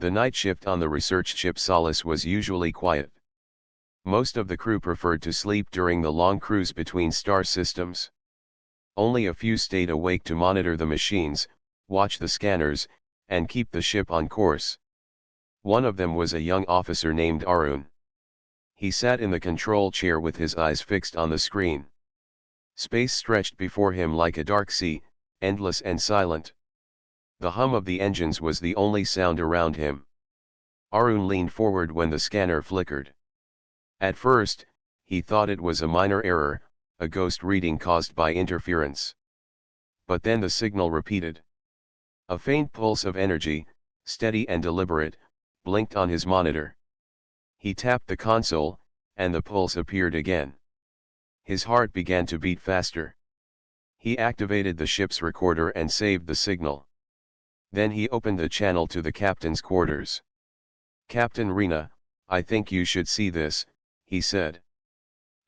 The night shift on the research ship Solace was usually quiet. Most of the crew preferred to sleep during the long cruise between star systems. Only a few stayed awake to monitor the machines, watch the scanners, and keep the ship on course. One of them was a young officer named Arun. He sat in the control chair with his eyes fixed on the screen. Space stretched before him like a dark sea, endless and silent. The hum of the engines was the only sound around him. Arun leaned forward when the scanner flickered. At first, he thought it was a minor error, a ghost reading caused by interference. But then the signal repeated. A faint pulse of energy, steady and deliberate, blinked on his monitor. He tapped the console, and the pulse appeared again. His heart began to beat faster. He activated the ship's recorder and saved the signal. Then he opened the channel to the captain's quarters. "Captain Rena, I think you should see this," he said.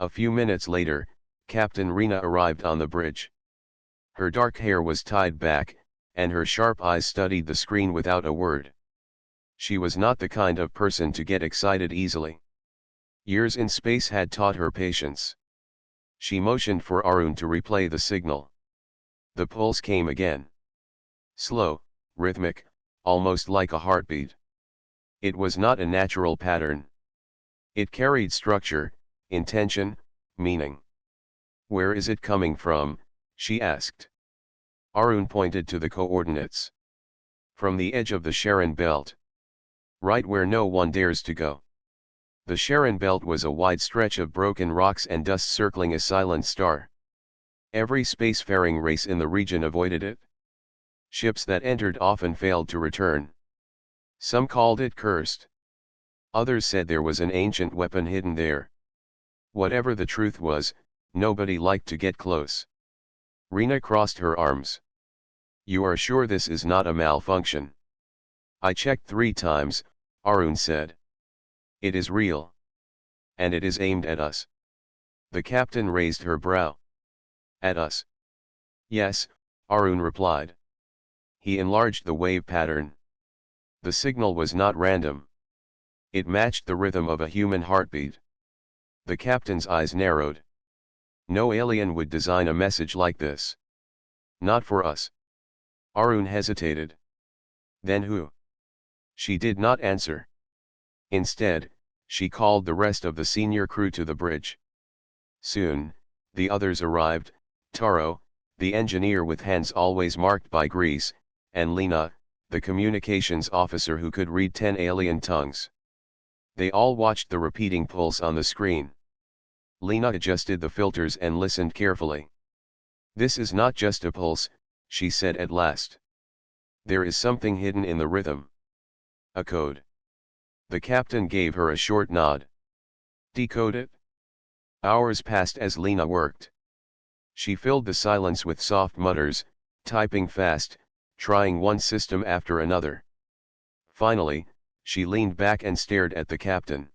A few minutes later, Captain Rena arrived on the bridge. Her dark hair was tied back, and her sharp eyes studied the screen without a word. She was not the kind of person to get excited easily. Years in space had taught her patience. She motioned for Arun to replay the signal. The pulse came again. Slow, rhythmic, almost like a heartbeat. It was not a natural pattern. It carried structure, intention, meaning. "Where is it coming from?" she asked. Arun pointed to the coordinates. "From the edge of the Sharon belt. Right where no one dares to go." The Sharon belt was a wide stretch of broken rocks and dust circling a silent star. Every spacefaring race in the region avoided it. Ships that entered often failed to return. Some called it cursed. Others said there was an ancient weapon hidden there. Whatever the truth was, nobody liked to get close. Rena crossed her arms. "You are sure this is not a malfunction?" "I checked 3 times, Arun said. "It is real. And it is aimed at us." The captain raised her brow. "At us?" "Yes," Arun replied. He enlarged the wave pattern. The signal was not random. It matched the rhythm of a human heartbeat. The captain's eyes narrowed. No alien would design a message like this. Not for us. Arun hesitated. "Then who?" She did not answer. Instead, she called the rest of the senior crew to the bridge. Soon, the others arrived: Taro, the engineer with hands always marked by grease, and Lena, the communications officer who could read 10 alien tongues. They all watched the repeating pulse on the screen. Lena adjusted the filters and listened carefully. "This is not just a pulse," she said at last. "There is something hidden in the rhythm. A code." The captain gave her a short nod. "Decode it?" Hours passed as Lena worked. She filled the silence with soft mutters, typing fast, trying one system after another. Finally, she leaned back and stared at the captain.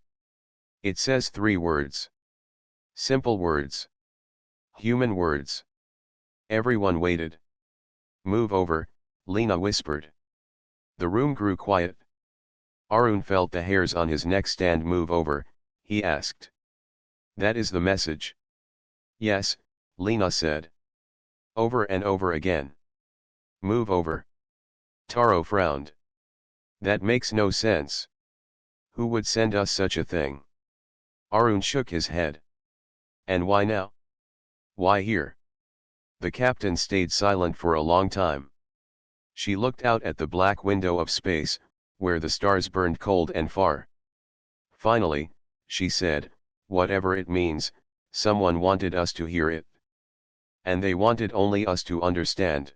"It says 3 words. Simple words. Human words." Everyone waited. "Move over," Lena whispered. The room grew quiet. Arun felt the hairs on his neck stand. "Move over?" he asked. "That is the message." "Yes," Lena said. Over and over again. "Move over." Taro frowned. "That makes no sense. Who would send us such a thing?" Arun shook his head. "And why now? Why here?" The captain stayed silent for a long time. She looked out at the black window of space, where the stars burned cold and far. Finally, she said, "Whatever it means, someone wanted us to hear it. And they wanted only us to understand.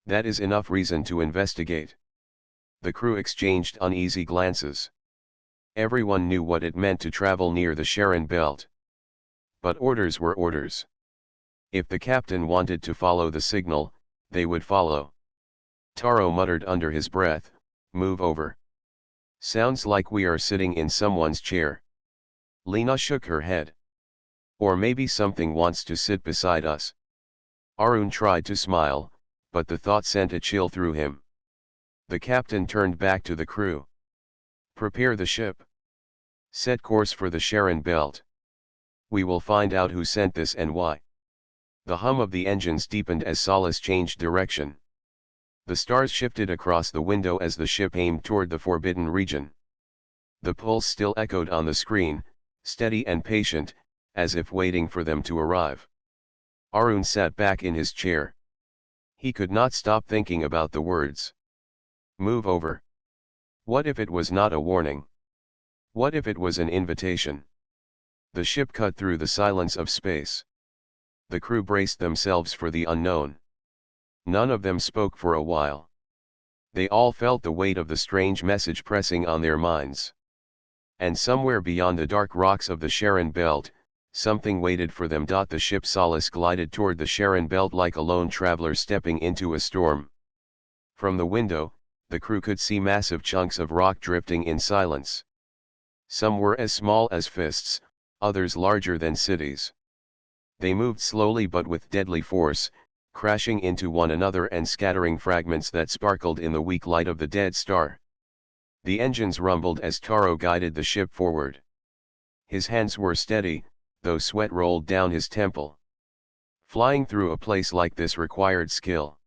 That is enough reason to investigate." The crew exchanged uneasy glances. Everyone knew what it meant to travel near the Sharon belt. But orders were orders. If the captain wanted to follow the signal, they would follow. Taro muttered under his breath, "Move over. Sounds like we are sitting in someone's chair." Lena shook her head. "Or maybe something wants to sit beside us." Arun tried to smile, but the thought sent a chill through him. The captain turned back to the crew. Prepare the ship. Set course for the Charon Belt. We will find out who sent this and why. The hum of the engines deepened as Solace changed direction. The stars shifted across the window as the ship aimed toward the forbidden region. The pulse still echoed on the screen, steady and patient, as if waiting for them to arrive. Arun sat back in his chair. He could not stop thinking about the words. Move over. What if it was not a warning? What if it was an invitation? The ship cut through the silence of space. The crew braced themselves for the unknown. None of them spoke for a while. They all felt the weight of the strange message pressing on their minds. And somewhere beyond the dark rocks of the Charon Belt, something waited for them. The ship Solace glided toward the Charon Belt like a lone traveler stepping into a storm. From the window, the crew could see massive chunks of rock drifting in silence. Some were as small as fists, others larger than cities. They moved slowly but with deadly force, crashing into one another and scattering fragments that sparkled in the weak light of the dead star. The engines rumbled as Taro guided the ship forward. His hands were steady, though sweat rolled down his temple. Flying through a place like this required skill.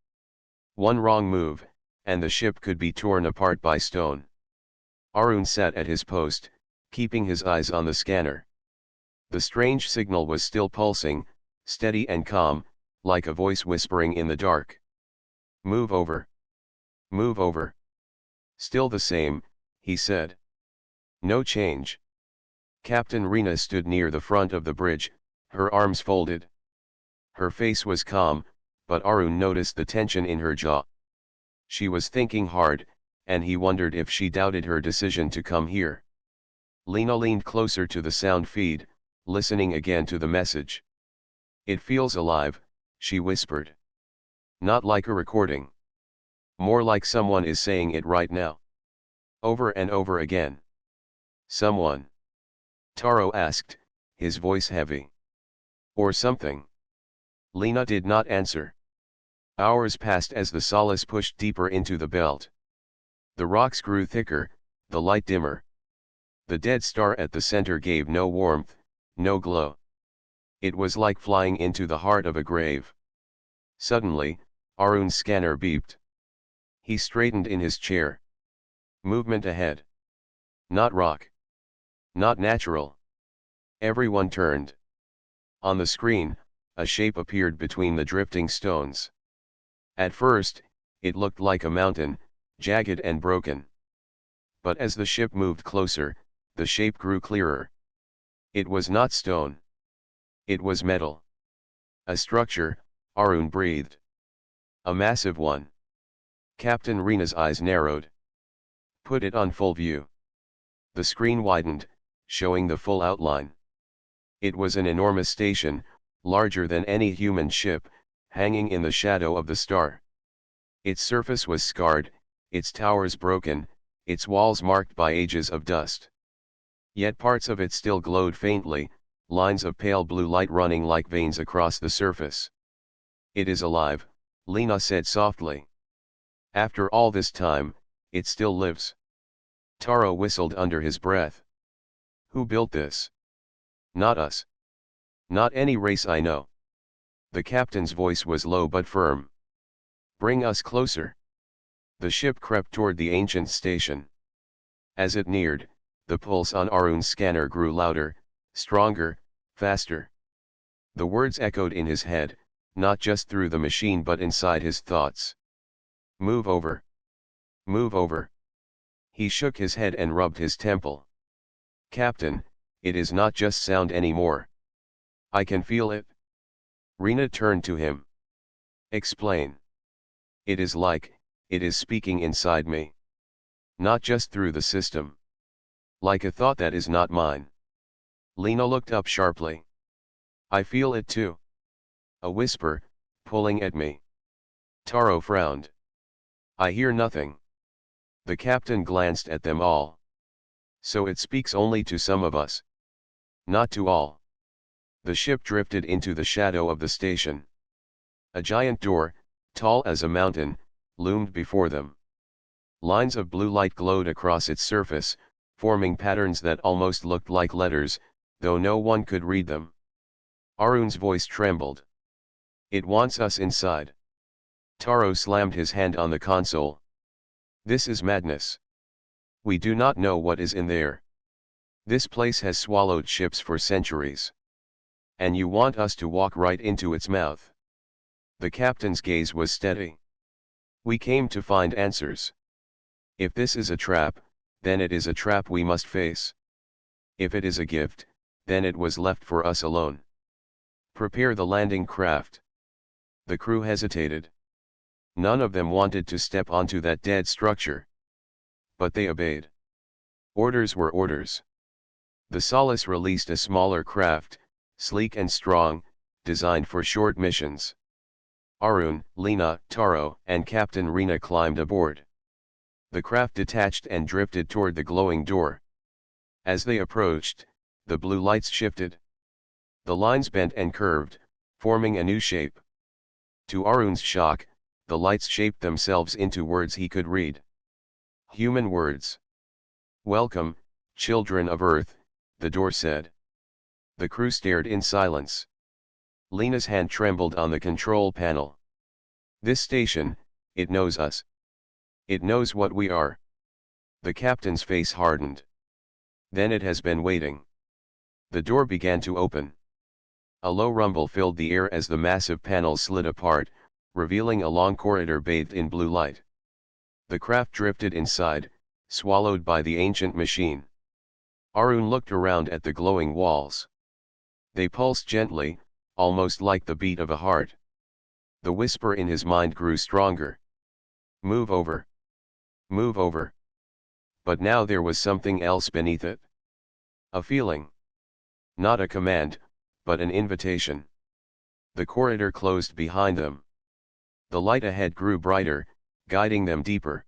One wrong move, and the ship could be torn apart by stone. Arun sat at his post, keeping his eyes on the scanner. The strange signal was still pulsing, steady and calm, like a voice whispering in the dark. Move over. Move over. Still the same, he said. No change. Captain Rena stood near the front of the bridge, her arms folded. Her face was calm, but Arun noticed the tension in her jaw. She was thinking hard, and he wondered if she doubted her decision to come here. Lena leaned closer to the sound feed, listening again to the message. It feels alive, she whispered. Not like a recording. More like someone is saying it right now. Over and over again. Someone? Taro asked, his voice heavy. Or something? Lena did not answer. Hours passed as the Solace pushed deeper into the belt. The rocks grew thicker, the light dimmer. The dead star at the center gave no warmth, no glow. It was like flying into the heart of a grave. Suddenly, Arun's scanner beeped. He straightened in his chair. Movement ahead. Not rock. Not natural. Everyone turned. On the screen, a shape appeared between the drifting stones. At first, it looked like a mountain, jagged and broken. But as the ship moved closer, the shape grew clearer. It was not stone. It was metal. A structure, Arun breathed. A massive one. Captain Rena's eyes narrowed. Put it on full view. The screen widened, showing the full outline. It was an enormous station, larger than any human ship, hanging in the shadow of the star. Its surface was scarred, its towers broken, its walls marked by ages of dust. Yet parts of it still glowed faintly, lines of pale blue light running like veins across the surface. It is alive, Lena said softly. After all this time, it still lives. Taro whistled under his breath. Who built this? Not us. Not any race I know. The captain's voice was low but firm. Bring us closer. The ship crept toward the ancient station. As it neared, the pulse on Arun's scanner grew louder, stronger, faster. The words echoed in his head, not just through the machine but inside his thoughts. Move over. Move over. He shook his head and rubbed his temple. Captain, it is not just sound anymore. I can feel it. Rena turned to him. Explain. It is speaking inside me. Not just through the system. Like a thought that is not mine. Lena looked up sharply. I feel it too. A whisper, pulling at me. Taro frowned. I hear nothing. The captain glanced at them all. So it speaks only to some of us. Not to all. The ship drifted into the shadow of the station. A giant door, tall as a mountain, loomed before them. Lines of blue light glowed across its surface, forming patterns that almost looked like letters, though no one could read them. Arun's voice trembled. "It wants us inside." Taro slammed his hand on the console. "This is madness. We do not know what is in there. This place has swallowed ships for centuries. And you want us to walk right into its mouth." The captain's gaze was steady. "We came to find answers. If this is a trap, then it is a trap we must face. If it is a gift, then it was left for us alone. Prepare the landing craft." The crew hesitated. None of them wanted to step onto that dead structure. But they obeyed. Orders were orders. The Solace released a smaller craft, sleek and strong, designed for short missions. Arun, Lena, Taro, and Captain Rena climbed aboard. The craft detached and drifted toward the glowing door. As they approached, the blue lights shifted. The lines bent and curved, forming a new shape. To Arun's shock, the lights shaped themselves into words he could read. Human words. "Welcome, children of Earth," the door said. The crew stared in silence. Lena's hand trembled on the control panel. "This station, it knows us. It knows what we are." The captain's face hardened. "Then it has been waiting." The door began to open. A low rumble filled the air as the massive panels slid apart, revealing a long corridor bathed in blue light. The craft drifted inside, swallowed by the ancient machine. Arun looked around at the glowing walls. They pulsed gently, almost like the beat of a heart. The whisper in his mind grew stronger. "Move over. Move over." But now there was something else beneath it. A feeling. Not a command, but an invitation. The corridor closed behind them. The light ahead grew brighter, guiding them deeper.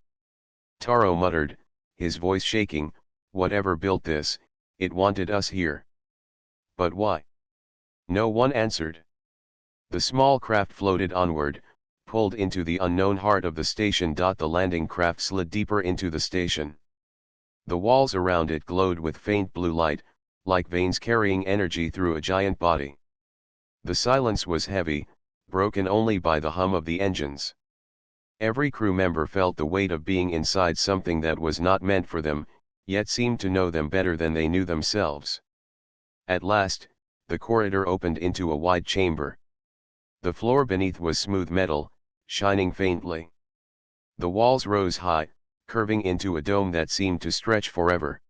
Taro muttered, his voice shaking, "Whatever built this, it wanted us here." "But why?" No one answered. The small craft floated onward, pulled into the unknown heart of the station. The landing craft slid deeper into the station. The walls around it glowed with faint blue light, like veins carrying energy through a giant body. The silence was heavy, broken only by the hum of the engines. Every crew member felt the weight of being inside something that was not meant for them, yet seemed to know them better than they knew themselves. At last, the corridor opened into a wide chamber. The floor beneath was smooth metal, shining faintly. The walls rose high, curving into a dome that seemed to stretch forever.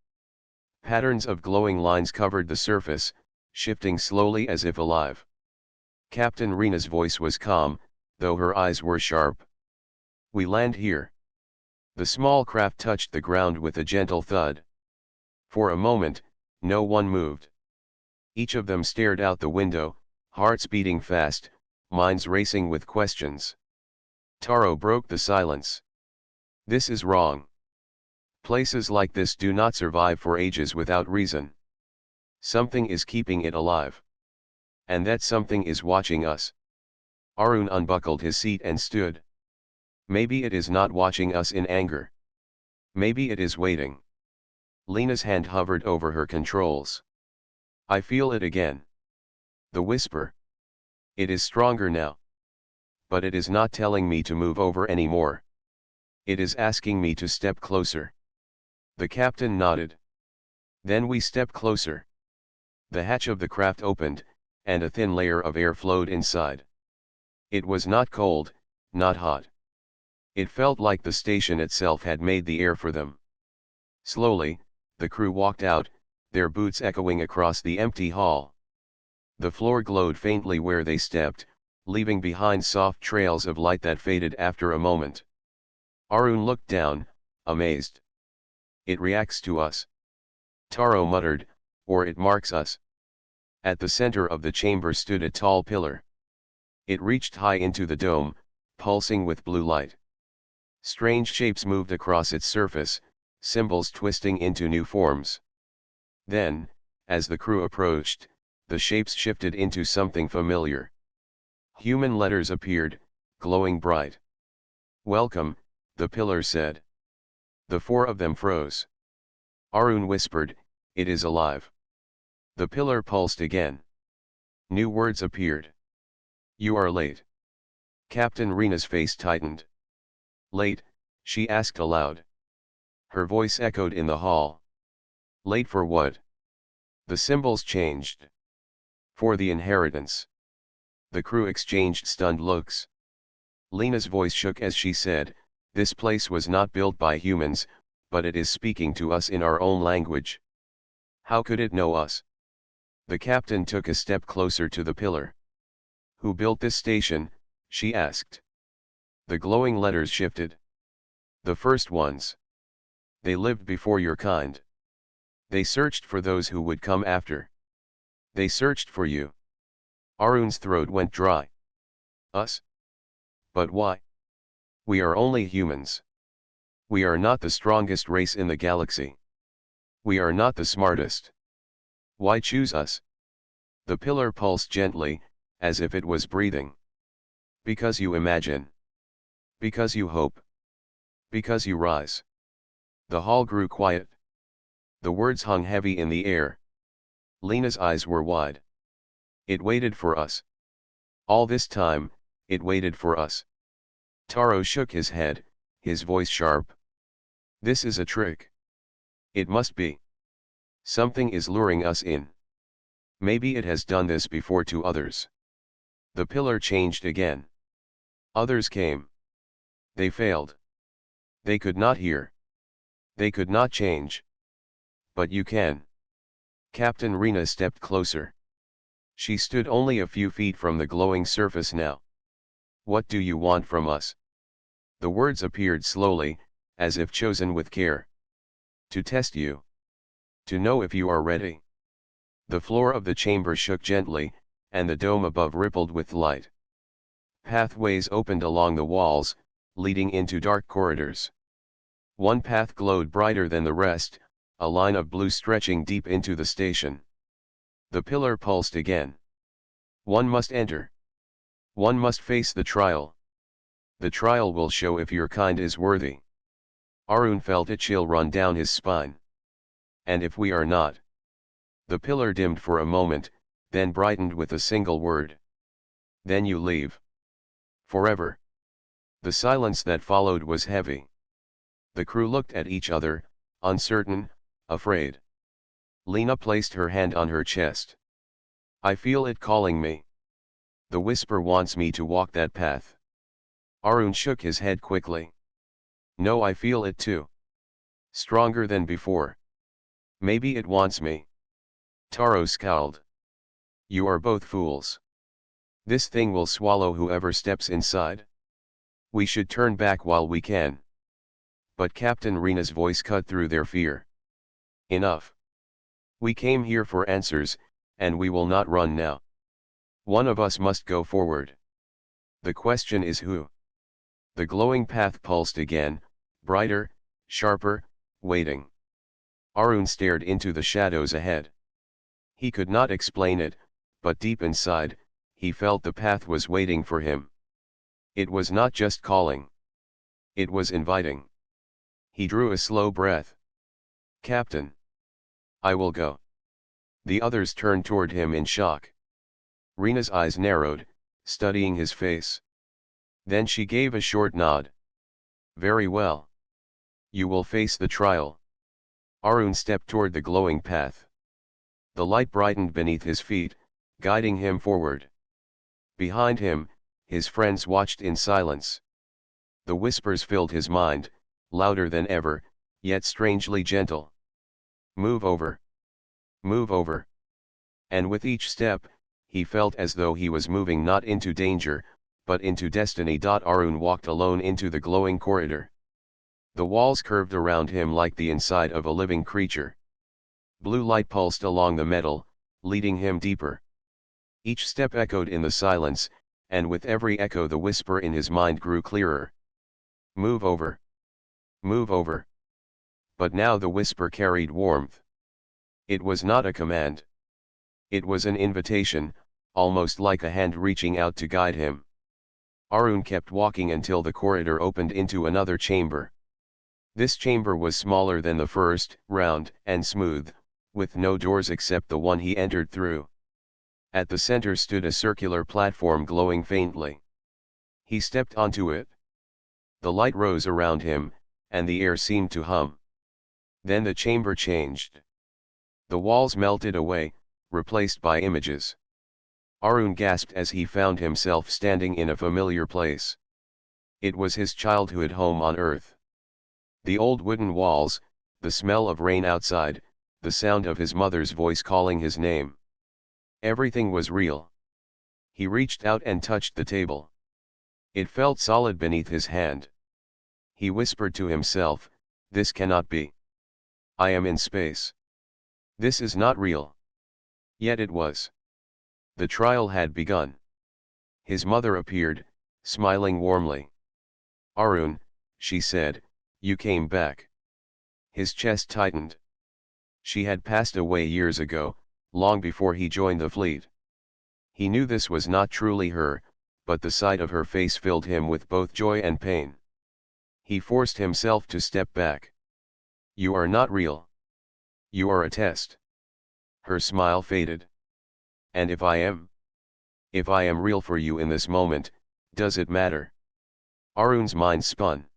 Patterns of glowing lines covered the surface, shifting slowly as if alive. Captain Rena's voice was calm, though her eyes were sharp. "We land here." The small craft touched the ground with a gentle thud. For a moment, no one moved. Each of them stared out the window, hearts beating fast, minds racing with questions. Taro broke the silence. "This is wrong. Places like this do not survive for ages without reason. Something is keeping it alive. And that something is watching us." Arun unbuckled his seat and stood. "Maybe it is not watching us in anger. Maybe it is waiting." Lena's hand hovered over her controls. "I feel it again. The whisper. It is stronger now. But it is not telling me to move over anymore. It is asking me to step closer." The captain nodded. "Then we step closer." The hatch of the craft opened, and a thin layer of air flowed inside. It was not cold, not hot. It felt like the station itself had made the air for them. Slowly, the crew walked out, their boots echoing across the empty hall. The floor glowed faintly where they stepped, leaving behind soft trails of light that faded after a moment. Arun looked down, amazed. "It reacts to us." Taro muttered, "Or it marks us." At the center of the chamber stood a tall pillar. It reached high into the dome, pulsing with blue light. Strange shapes moved across its surface, symbols twisting into new forms. Then, as the crew approached, the shapes shifted into something familiar. Human letters appeared, glowing bright. "Welcome," the pillar said. The four of them froze. Arun whispered, "It is alive." The pillar pulsed again. New words appeared. "You are late." Captain Reena's face tightened. "Late?" she asked aloud. Her voice echoed in the hall. "Late for what?" The symbols changed. "For the inheritance." The crew exchanged stunned looks. Lena's voice shook as she said, "This place was not built by humans, but it is speaking to us in our own language. How could it know us?" The captain took a step closer to the pillar. "Who built this station?" she asked. The glowing letters shifted. "The first ones. They lived before your kind. They searched for those who would come after. They searched for you." Arun's throat went dry. "Us? But why? We are only humans. We are not the strongest race in the galaxy. We are not the smartest. Why choose us?" The pillar pulsed gently, as if it was breathing. "Because you imagine. Because you hope. Because you rise." The hall grew quiet. The words hung heavy in the air. Lena's eyes were wide. "It waited for us. All this time, it waited for us." Taro shook his head, his voice sharp. "This is a trick. It must be. Something is luring us in. Maybe it has done this before to others." The pillar changed again. Others came. They failed. They could not hear. They could not change. But you can. Captain Reena stepped closer. She stood only a few feet from the glowing surface now. "What do you want from us?" The words appeared slowly, as if chosen with care. "To test you. To know if you are ready." The floor of the chamber shook gently, and the dome above rippled with light. Pathways opened along the walls, leading into dark corridors. One path glowed brighter than the rest, a line of blue stretching deep into the station. The pillar pulsed again. "One must enter. One must face the trial. The trial will show if your kind is worthy." Arun felt a chill run down his spine. "And if we are not?" The pillar dimmed for a moment, then brightened with a single word. "Then you leave. Forever." The silence that followed was heavy. The crew looked at each other, uncertain, afraid. Lena placed her hand on her chest. "I feel it calling me. The whisper wants me to walk that path." Arun shook his head quickly. "No, I feel it too. Stronger than before. Maybe it wants me." Taro scowled. "You are both fools. This thing will swallow whoever steps inside. We should turn back while we can." But Captain Reena's voice cut through their fear. "Enough. We came here for answers, and we will not run now. One of us must go forward. The question is who?" The glowing path pulsed again, brighter, sharper, waiting. Arun stared into the shadows ahead. He could not explain it, but deep inside, he felt the path was waiting for him. It was not just calling. It was inviting. He drew a slow breath. "Captain. I will go." The others turned toward him in shock. Reena's eyes narrowed, studying his face. Then she gave a short nod. "Very well. You will face the trial." Arun stepped toward the glowing path. The light brightened beneath his feet, guiding him forward. Behind him, his friends watched in silence. The whispers filled his mind, louder than ever, yet strangely gentle. "Move over. Move over." And with each step, he felt as though he was moving not into danger, but into destiny. Arun walked alone into the glowing corridor. The walls curved around him like the inside of a living creature. Blue light pulsed along the metal, leading him deeper. Each step echoed in the silence, and with every echo the whisper in his mind grew clearer. "Move over. Move over." But now the whisper carried warmth. It was not a command. It was an invitation, almost like a hand reaching out to guide him. Arun kept walking until the corridor opened into another chamber. This chamber was smaller than the first, round and smooth, with no doors except the one he entered through. At the center stood a circular platform glowing faintly. He stepped onto it. The light rose around him, and the air seemed to hum. Then the chamber changed. The walls melted away, replaced by images. Arun gasped as he found himself standing in a familiar place. It was his childhood home on Earth. The old wooden walls, the smell of rain outside, the sound of his mother's voice calling his name. Everything was real. He reached out and touched the table. It felt solid beneath his hand. He whispered to himself, "This cannot be. I am in space. This is not real." Yet it was. The trial had begun. His mother appeared, smiling warmly. "Arun," she said, "you came back." His chest tightened. She had passed away years ago, long before he joined the fleet. He knew this was not truly her, but the sight of her face filled him with both joy and pain. He forced himself to step back. "You are not real. You are a test." Her smile faded. "And if I am? If I am real for you in this moment, does it matter?" Arun's mind spun.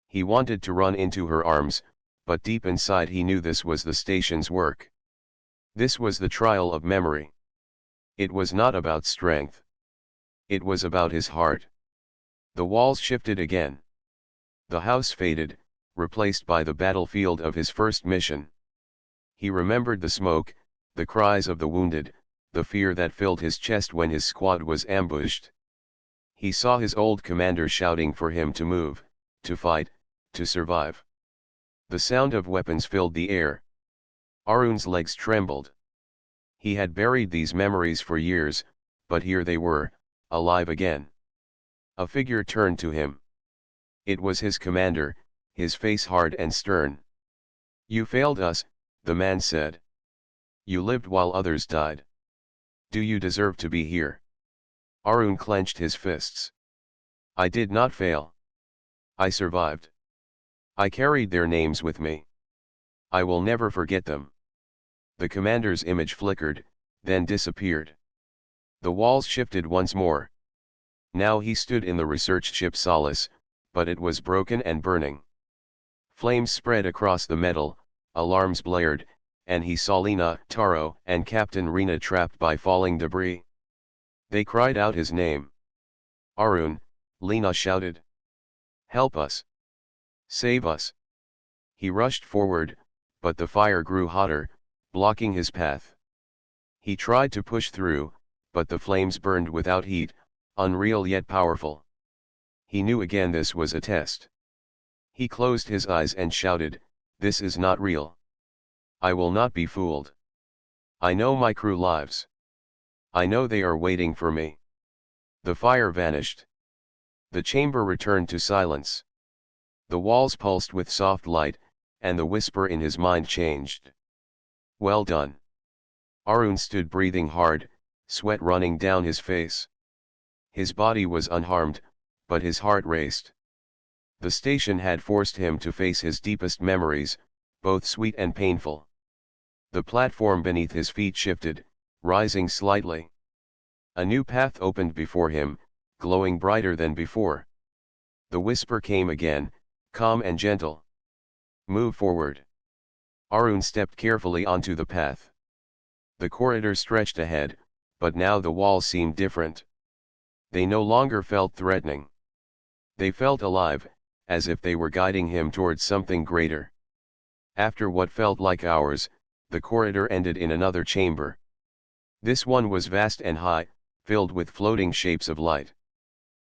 He wanted to run into her arms, but deep inside he knew this was the station's work. This was the trial of memory. It was not about strength. It was about his heart. The walls shifted again. The house faded, replaced by the battlefield of his first mission. He remembered the smoke, the cries of the wounded, the fear that filled his chest when his squad was ambushed. He saw his old commander shouting for him to move, to fight, to survive. The sound of weapons filled the air. Arun's legs trembled. He had buried these memories for years, but here they were, alive again. A figure turned to him. It was his commander, his face hard and stern. "You failed us," the man said. "You lived while others died. Do you deserve to be here?" Arun clenched his fists. "I did not fail. I survived. I carried their names with me. I will never forget them." The commander's image flickered, then disappeared. The walls shifted once more. Now he stood in the research ship Solace, but it was broken and burning. Flames spread across the metal, alarms blared, and he saw Lena, Taro, and Captain Rena trapped by falling debris. They cried out his name. "Arun," Lena shouted. "Help us! Save us!" He rushed forward, but the fire grew hotter, blocking his path. He tried to push through, but the flames burned without heat, unreal yet powerful. He knew again this was a test. He closed his eyes and shouted, "This is not real. I will not be fooled. I know my crew lives. I know they are waiting for me." The fire vanished. The chamber returned to silence. The walls pulsed with soft light, and the whisper in his mind changed. "Well done." Arun stood breathing hard, sweat running down his face. His body was unharmed, but his heart raced. The station had forced him to face his deepest memories, both sweet and painful. The platform beneath his feet shifted, rising slightly. A new path opened before him, glowing brighter than before. The whisper came again, calm and gentle. "Move forward." Arun stepped carefully onto the path. The corridor stretched ahead, but now the walls seemed different. They no longer felt threatening. They felt alive, as if they were guiding him towards something greater. After what felt like hours, the corridor ended in another chamber. This one was vast and high, filled with floating shapes of light.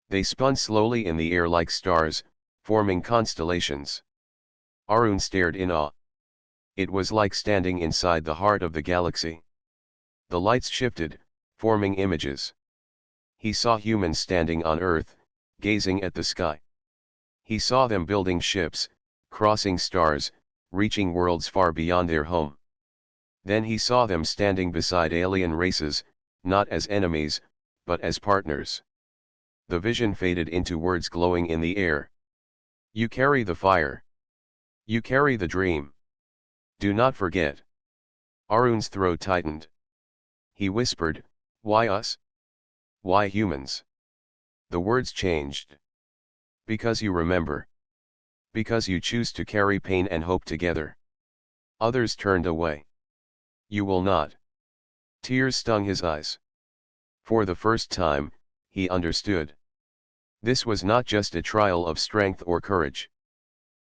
They spun slowly in the air like stars, forming constellations. Arun stared in awe. It was like standing inside the heart of the galaxy. The lights shifted, forming images. He saw humans standing on Earth, gazing at the sky. He saw them building ships, crossing stars, reaching worlds far beyond their home. Then he saw them standing beside alien races, not as enemies, but as partners. The vision faded into words glowing in the air. "You carry the fire. You carry the dream. Do not forget. Arun's throat tightened. He whispered, "Why us? Why humans?" The words changed. "Because you remember. Because you choose to carry pain and hope together." Others turned away. "You will not." Tears stung his eyes. For the first time, he understood. This was not just a trial of strength or courage.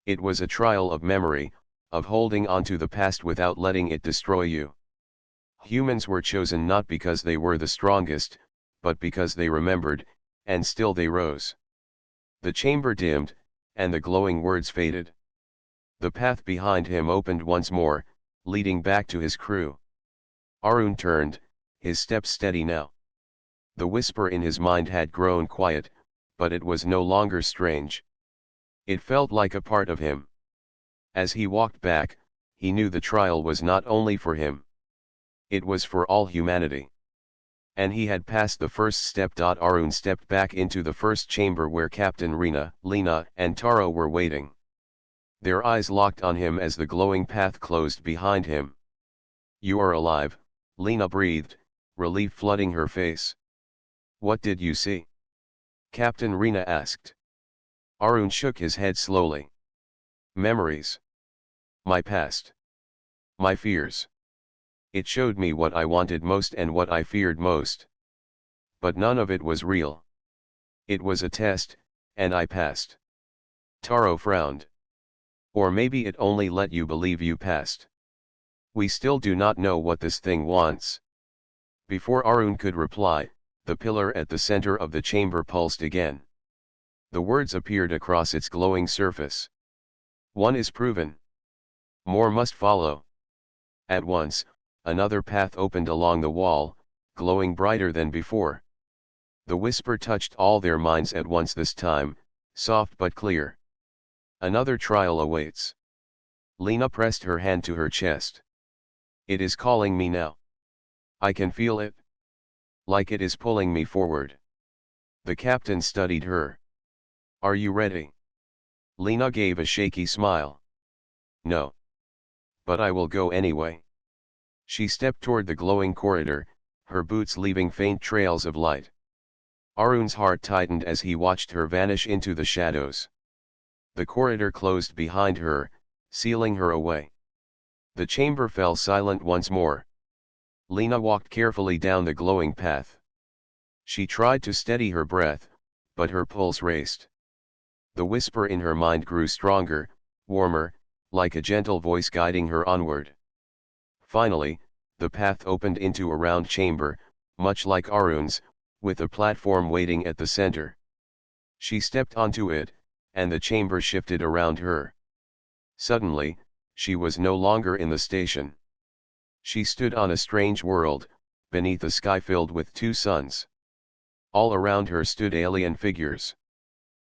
It was a trial of memory, of holding on to the past without letting it destroy you. Humans were chosen not because they were the strongest, but because they remembered, and still they rose. The chamber dimmed, and the glowing words faded. The path behind him opened once more, leading back to his crew. Arun turned, his steps steady now. The whisper in his mind had grown quiet, but it was no longer strange. It felt like a part of him. As he walked back, he knew the trial was not only for him. It was for all humanity. And he had passed the first step. Arun stepped back into the first chamber where Captain Rena, Lena, and Taro were waiting. Their eyes locked on him as the glowing path closed behind him. "You are alive," Lena breathed, relief flooding her face. "What did you see?" Captain Rena asked. Arun shook his head slowly. "Memories. My past. My fears. It showed me what I wanted most and what I feared most. But none of it was real. It was a test, and I passed." Taro frowned. "Or maybe it only let you believe you passed. We still do not know what this thing wants." Before Arun could reply, the pillar at the center of the chamber pulsed again. The words appeared across its glowing surface. "One is proven. More must follow." At once, another path opened along the wall, glowing brighter than before. The whisper touched all their minds at once this time, soft but clear. "Another trial awaits." Lena pressed her hand to her chest. "It is calling me now. I can feel it. Like it is pulling me forward." The captain studied her. "Are you ready?" Lena gave a shaky smile. "No. But I will go anyway." She stepped toward the glowing corridor, her boots leaving faint trails of light. Arun's heart tightened as he watched her vanish into the shadows. The corridor closed behind her, sealing her away. The chamber fell silent once more. Lena walked carefully down the glowing path. She tried to steady her breath, but her pulse raced. The whisper in her mind grew stronger, warmer, like a gentle voice guiding her onward. Finally, the path opened into a round chamber, much like Arun's, with a platform waiting at the center. She stepped onto it, and the chamber shifted around her. Suddenly, she was no longer in the station. She stood on a strange world, beneath a sky filled with two suns. All around her stood alien figures.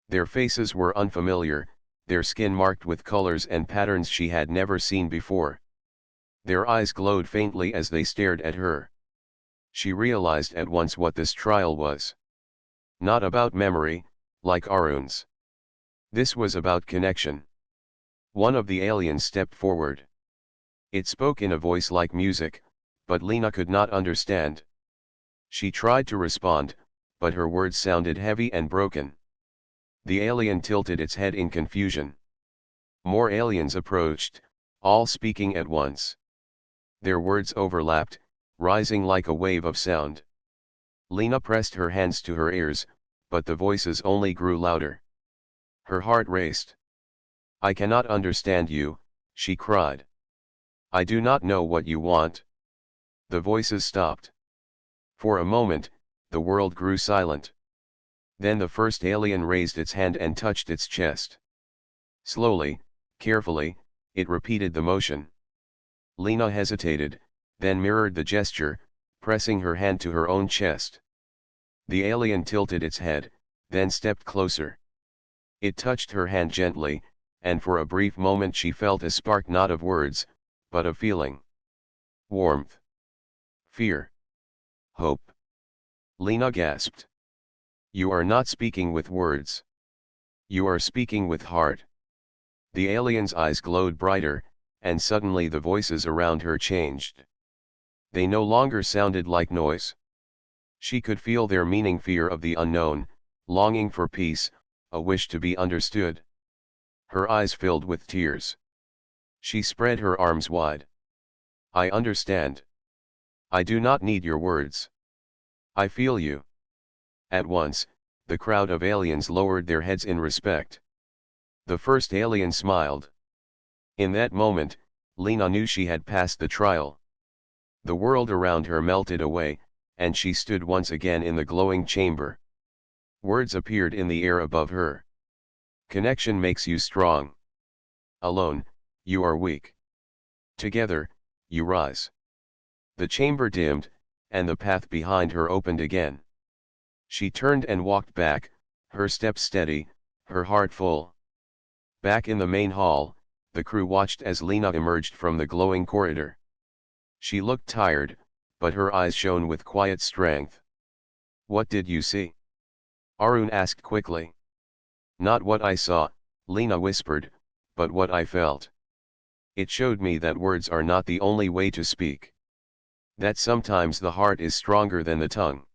Their faces were unfamiliar, their skin marked with colors and patterns she had never seen before. Their eyes glowed faintly as they stared at her. She realized at once what this trial was. Not about memory, like Arun's. This was about connection. One of the aliens stepped forward. It spoke in a voice like music, but Lena could not understand. She tried to respond, but her words sounded heavy and broken. The alien tilted its head in confusion. More aliens approached, all speaking at once. Their words overlapped, rising like a wave of sound. Lena pressed her hands to her ears, but the voices only grew louder. Her heart raced. "I cannot understand you," she cried. "I do not know what you want." The voices stopped. For a moment, the world grew silent. Then the first alien raised its hand and touched its chest. Slowly, carefully, it repeated the motion. Lena hesitated, then mirrored the gesture, pressing her hand to her own chest. The alien tilted its head, then stepped closer. It touched her hand gently, and for a brief moment she felt a spark not of words, but of feeling. Warmth. Fear. Hope. Lena gasped. "You are not speaking with words. You are speaking with heart." The alien's eyes glowed brighter, and suddenly the voices around her changed. They no longer sounded like noise. She could feel their meaning: fear of the unknown, longing for peace, a wish to be understood. Her eyes filled with tears. She spread her arms wide. I understand. I do not need your words. I feel you. At once, the crowd of aliens lowered their heads in respect. The first alien smiled. In that moment, Lena knew she had passed the trial. The world around her melted away, and she stood once again in the glowing chamber. Words appeared in the air above her. Connection makes you strong. Alone, you are weak. Together, you rise. The chamber dimmed, and the path behind her opened again. She turned and walked back, her steps steady, her heart full. Back in the main hall, the crew watched as Lena emerged from the glowing corridor. She looked tired, but her eyes shone with quiet strength. What did you see? Arun asked quickly. Not what I saw, Lena whispered, but what I felt. It showed me that words are not the only way to speak. That sometimes the heart is stronger than the tongue.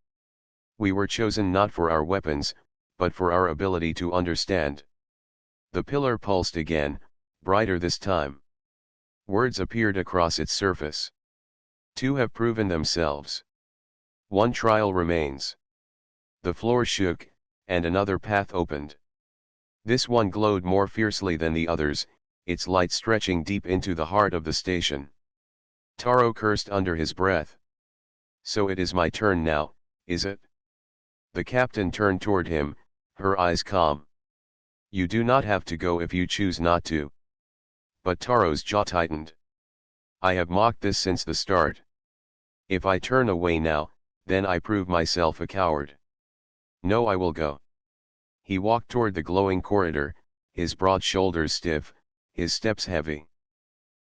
We were chosen not for our weapons, but for our ability to understand. The pillar pulsed again, brighter this time. Words appeared across its surface. Two have proven themselves. One trial remains. The floor shook, and another path opened. This one glowed more fiercely than the others, its light stretching deep into the heart of the station. Taro cursed under his breath. So it is my turn now, is it? The captain turned toward him, her eyes calm. You do not have to go if you choose not to. But Taro's jaw tightened. I have mocked this since the start. If I turn away now, then I prove myself a coward. No, I will go. He walked toward the glowing corridor, his broad shoulders stiff, his steps heavy.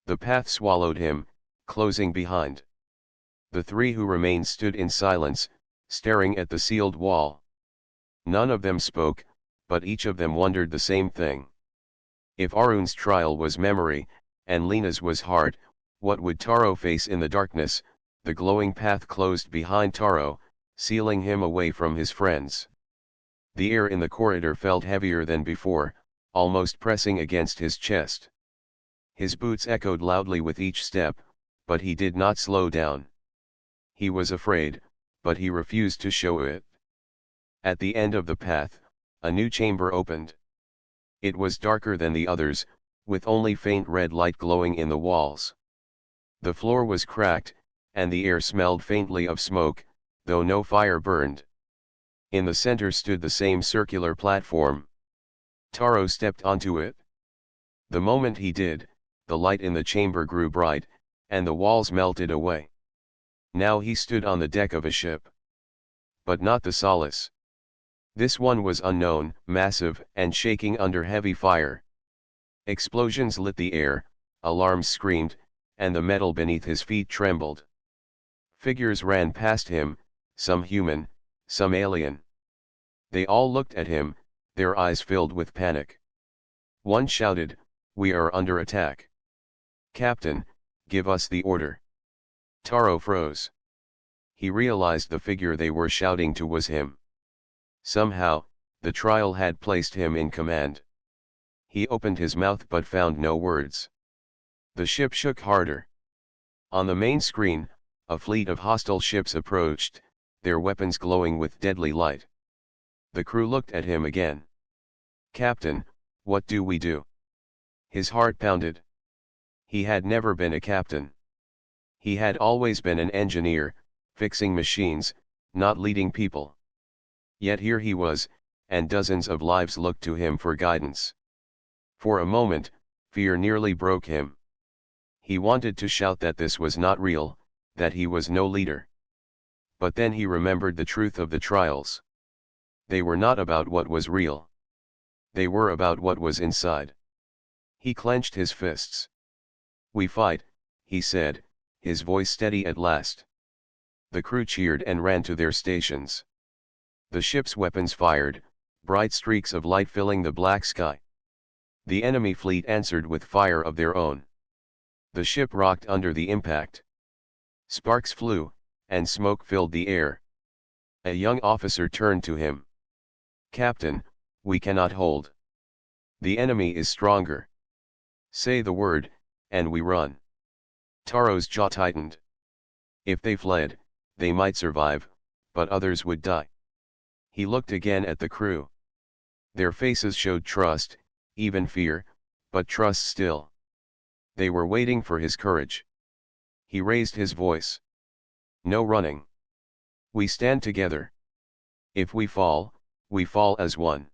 The path swallowed him, closing behind. The three who remained stood in silence, staring at the sealed wall. None of them spoke, but each of them wondered the same thing. If Arun's trial was memory, and Lena's was heart, what would Taro face in the darkness? The glowing path closed behind Taro, sealing him away from his friends. The air in the corridor felt heavier than before, almost pressing against his chest. His boots echoed loudly with each step, but he did not slow down. He was afraid, but he refused to show it. At the end of the path, a new chamber opened. It was darker than the others, with only faint red light glowing in the walls. The floor was cracked, and the air smelled faintly of smoke, though no fire burned. In the center stood the same circular platform. Taro stepped onto it. The moment he did, the light in the chamber grew bright, and the walls melted away. Now he stood on the deck of a ship. But not the Solace. This one was unknown, massive, and shaking under heavy fire. Explosions lit the air, alarms screamed, and the metal beneath his feet trembled. Figures ran past him, some human, some alien. They all looked at him, their eyes filled with panic. One shouted, "We are under attack. Captain, give us the order." Taro froze. He realized the figure they were shouting to was him. Somehow, the trial had placed him in command. He opened his mouth but found no words. The ship shook harder. On the main screen, a fleet of hostile ships approached, their weapons glowing with deadly light. The crew looked at him again. "Captain, what do we do?" His heart pounded. He had never been a captain. He had always been an engineer, fixing machines, not leading people. Yet here he was, and dozens of lives looked to him for guidance. For a moment, fear nearly broke him. He wanted to shout that this was not real, that he was no leader. But then he remembered the truth of the trials. They were not about what was real. They were about what was inside. He clenched his fists. "We fight," he said, his voice steady at last. The crew cheered and ran to their stations. The ship's weapons fired, bright streaks of light filling the black sky. The enemy fleet answered with fire of their own. The ship rocked under the impact. Sparks flew, and smoke filled the air. A young officer turned to him. "Captain, we cannot hold. The enemy is stronger. Say the word, and we run." Taro's jaw tightened. If they fled, they might survive, but others would die. He looked again at the crew. Their faces showed trust, even fear, but trust still. They were waiting for his courage. He raised his voice. "No running. We stand together. If we fall as one.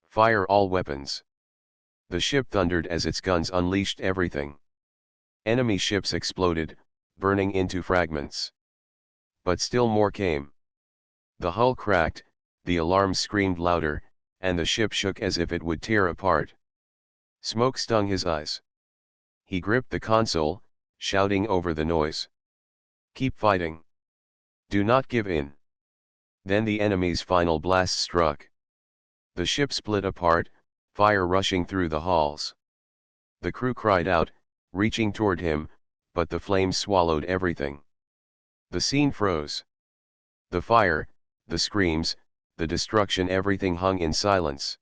Fire all weapons." The ship thundered as its guns unleashed everything. Enemy ships exploded, burning into fragments. But still more came. The hull cracked, the alarms screamed louder, and the ship shook as if it would tear apart. Smoke stung his eyes. He gripped the console, shouting over the noise. "Keep fighting. Do not give in." Then the enemy's final blast struck. The ship split apart, fire rushing through the halls. The crew cried out, reaching toward him, but the flames swallowed everything. The scene froze. The fire, the screams, the destruction, everything hung in silence.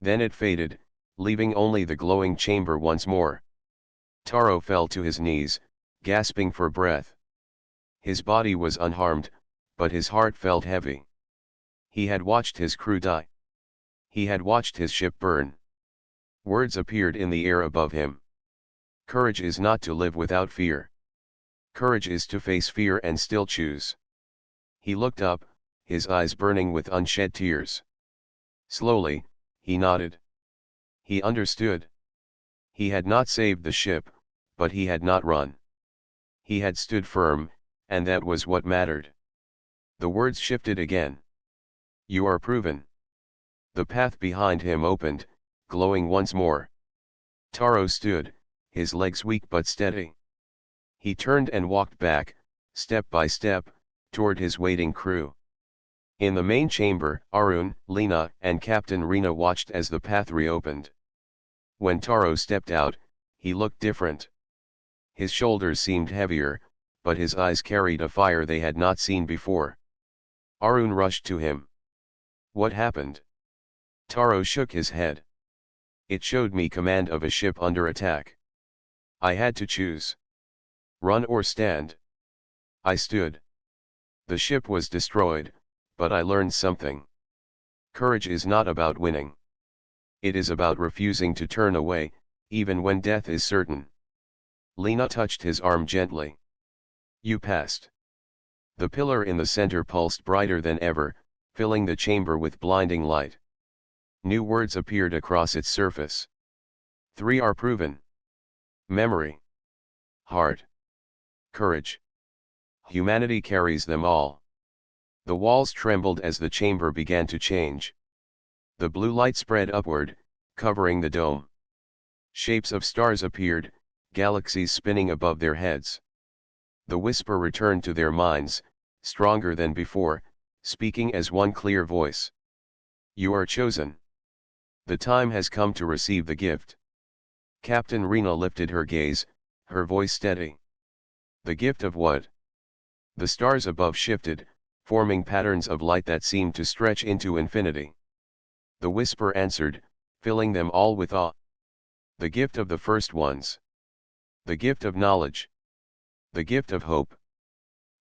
Then it faded, leaving only the glowing chamber once more. Taro fell to his knees, gasping for breath. His body was unharmed, but his heart felt heavy. He had watched his crew die. He had watched his ship burn. Words appeared in the air above him. Courage is not to live without fear. Courage is to face fear and still choose. He looked up, his eyes burning with unshed tears. Slowly, he nodded. He understood. He had not saved the ship, but he had not run. He had stood firm, and that was what mattered. The words shifted again. "You are proven." The path behind him opened, glowing once more. Taro stood, his legs weak but steady. He turned and walked back, step by step, toward his waiting crew. In the main chamber, Arun, Lena, and Captain Rena watched as the path reopened. When Taro stepped out, he looked different. His shoulders seemed heavier, but his eyes carried a fire they had not seen before. Arun rushed to him. "What happened?" Taro shook his head. "It showed me command of a ship under attack. I had to choose. Run or stand. I stood. The ship was destroyed, but I learned something. Courage is not about winning. It is about refusing to turn away, even when death is certain." Lena touched his arm gently. "You passed." The pillar in the center pulsed brighter than ever, filling the chamber with blinding light. New words appeared across its surface. 3 are proven. Memory. Heart. Courage. Humanity carries them all. The walls trembled as the chamber began to change. The blue light spread upward, covering the dome. Shapes of stars appeared, galaxies spinning above their heads. The whisper returned to their minds, stronger than before, speaking as one clear voice. "You are chosen. The time has come to receive the gift." Captain Rena lifted her gaze, her voice steady. "The gift of what?" The stars above shifted, forming patterns of light that seemed to stretch into infinity. The whisper answered, filling them all with awe. "The gift of the first ones. The gift of knowledge. The gift of hope."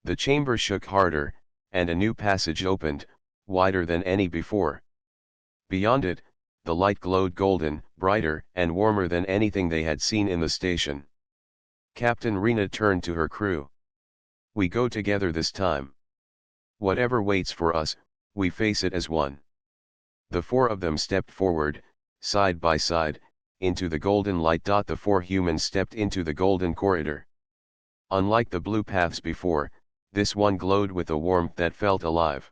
The chamber shook harder, and a new passage opened, wider than any before. Beyond it, the light glowed golden, brighter and warmer than anything they had seen in the station. Captain Rena turned to her crew. "We go together this time. Whatever waits for us, we face it as one." The 4 of them stepped forward, side by side, into the golden light. The 4 humans stepped into the golden corridor. Unlike the blue paths before, this one glowed with a warmth that felt alive.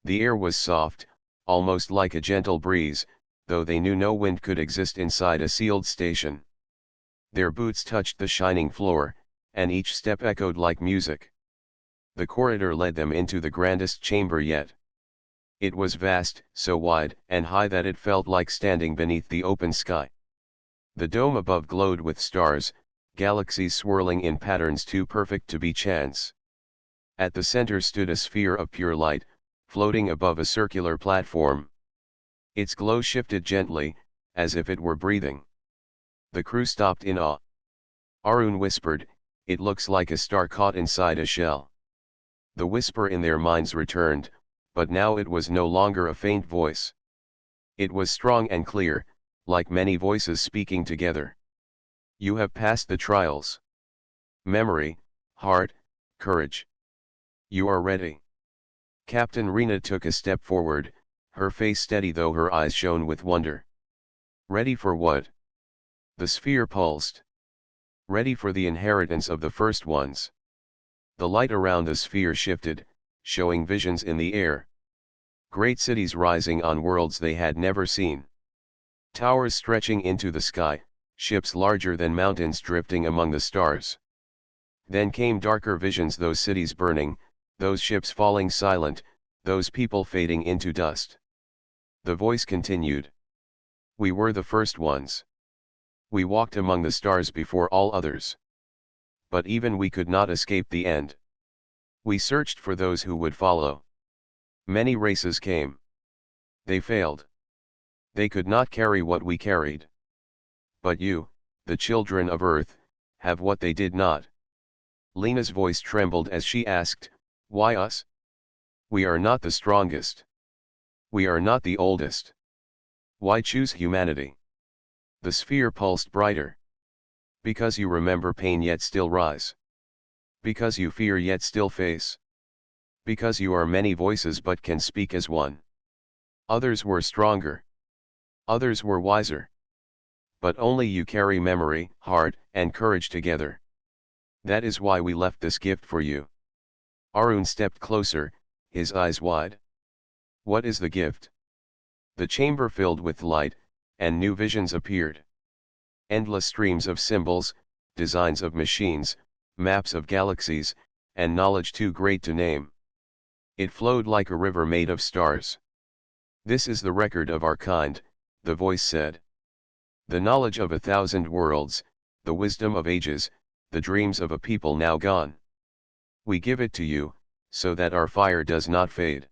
The air was soft, almost like a gentle breeze, though they knew no wind could exist inside a sealed station. Their boots touched the shining floor, and each step echoed like music. The corridor led them into the grandest chamber yet. It was vast, so wide and high that it felt like standing beneath the open sky. The dome above glowed with stars, galaxies swirling in patterns too perfect to be chance. At the center stood a sphere of pure light, floating above a circular platform. Its glow shifted gently, as if it were breathing. The crew stopped in awe. Arun whispered, "It looks like a star caught inside a shell." The whisper in their minds returned, but now it was no longer a faint voice. It was strong and clear, like many voices speaking together. "You have passed the trials. Memory, heart, courage. You are ready." Captain Rena took a step forward, her face steady though her eyes shone with wonder. "Ready for what?" The sphere pulsed. "Ready for the inheritance of the first ones." The light around the sphere shifted, showing visions in the air. Great cities rising on worlds they had never seen. Towers stretching into the sky, ships larger than mountains drifting among the stars. Then came darker visions, those cities burning, those ships falling silent, those people fading into dust. The voice continued. "We were the first ones. We walked among the stars before all others. But even we could not escape the end. We searched for those who would follow. Many races came. They failed. They could not carry what we carried. But you, the children of Earth, have what they did not." Lena's voice trembled as she asked, "Why us? We are not the strongest. We are not the oldest. Why choose humanity?" The sphere pulsed brighter. "Because you remember pain yet still rise. Because you fear yet still face. Because you are many voices but can speak as one. Others were stronger. Others were wiser. But only you carry memory, heart, and courage together. That is why we left this gift for you." Arun stepped closer, his eyes wide. "What is the gift?" The chamber filled with light, and new visions appeared. Endless streams of symbols, designs of machines, maps of galaxies, and knowledge too great to name. It flowed like a river made of stars. "This is the record of our kind," the voice said. "The knowledge of 1,000 worlds, the wisdom of ages, the dreams of a people now gone. We give it to you, so that our fire does not fade.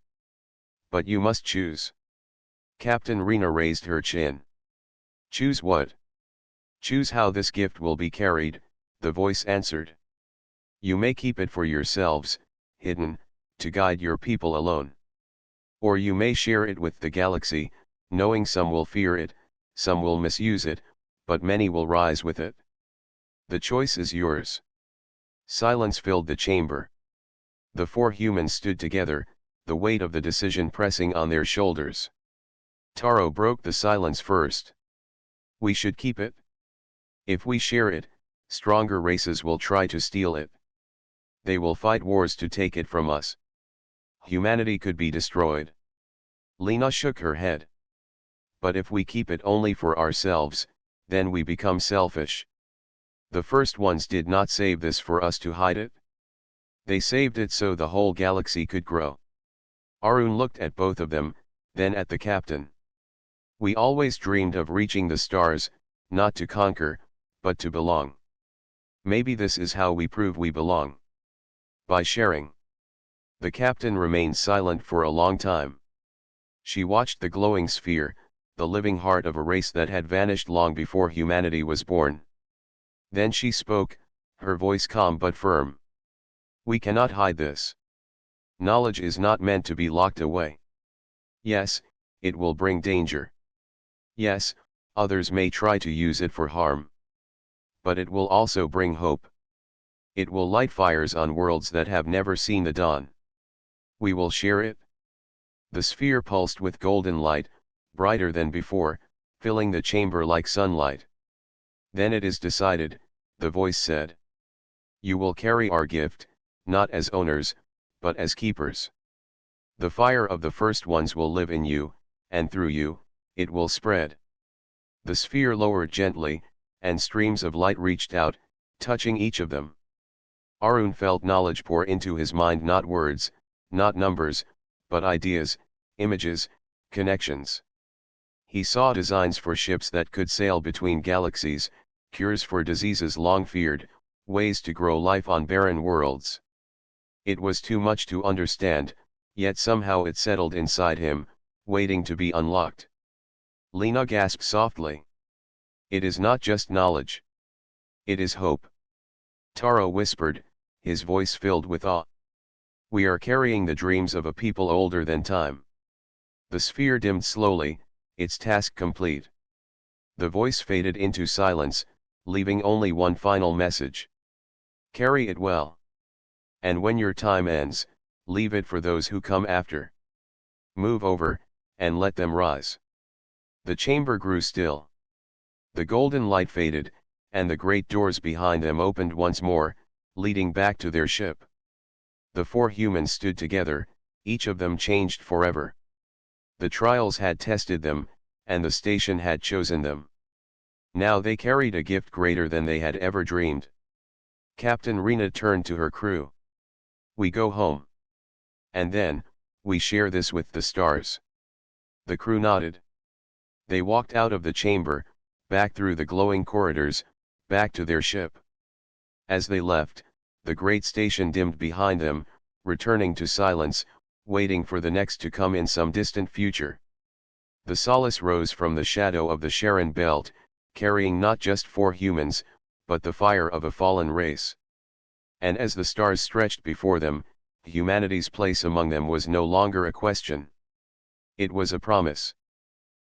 But you must choose." Captain Rena raised her chin. "Choose what?" "Choose how this gift will be carried," the voice answered. "You may keep it for yourselves, hidden, to guide your people alone. Or you may share it with the galaxy, knowing some will fear it, some will misuse it, but many will rise with it. The choice is yours." Silence filled the chamber. The four humans stood together, the weight of the decision pressing on their shoulders. Taro broke the silence first. "We should keep it. If we share it, stronger races will try to steal it. They will fight wars to take it from us. Humanity could be destroyed." Lena shook her head. "But if we keep it only for ourselves, then we become selfish. The first ones did not save this for us to hide it. They saved it so the whole galaxy could grow." Arun looked at both of them, then at the captain. "We always dreamed of reaching the stars, not to conquer, but to belong. Maybe this is how we prove we belong. By sharing." The captain remained silent for a long time. She watched the glowing sphere, the living heart of a race that had vanished long before humanity was born. Then she spoke, her voice calm but firm. "We cannot hide this. Knowledge is not meant to be locked away. Yes, it will bring danger. Yes, others may try to use it for harm. But it will also bring hope. It will light fires on worlds that have never seen the dawn. We will share it." The sphere pulsed with golden light, brighter than before, filling the chamber like sunlight. "Then it is decided," the voice said. "You will carry our gift, not as owners, but as keepers. The fire of the first ones will live in you, and through you, it will spread." The sphere lowered gently, and streams of light reached out, touching each of them. Arun felt knowledge pour into his mind, not words, not numbers, but ideas, images, connections. He saw designs for ships that could sail between galaxies, cures for diseases long feared, ways to grow life on barren worlds. It was too much to understand, yet somehow it settled inside him, waiting to be unlocked. Lena gasped softly. It is not just knowledge. It is hope. Taro whispered, his voice filled with awe. We are carrying the dreams of a people older than time. The sphere dimmed slowly, its task complete. The voice faded into silence, leaving only one final message. Carry it well. And when your time ends, leave it for those who come after. Move over, and let them rise. The chamber grew still. The golden light faded, and the great doors behind them opened once more, leading back to their ship. The four humans stood together, each of them changed forever. The trials had tested them, and the station had chosen them. Now they carried a gift greater than they had ever dreamed. Captain Rena turned to her crew. We go home. And then, we share this with the stars. The crew nodded. They walked out of the chamber, back through the glowing corridors, back to their ship. As they left, the great station dimmed behind them, returning to silence, waiting for the next to come in some distant future. The Solace rose from the shadow of the Sharon belt, carrying not just four humans, but the fire of a fallen race. And as the stars stretched before them, humanity's place among them was no longer a question. It was a promise.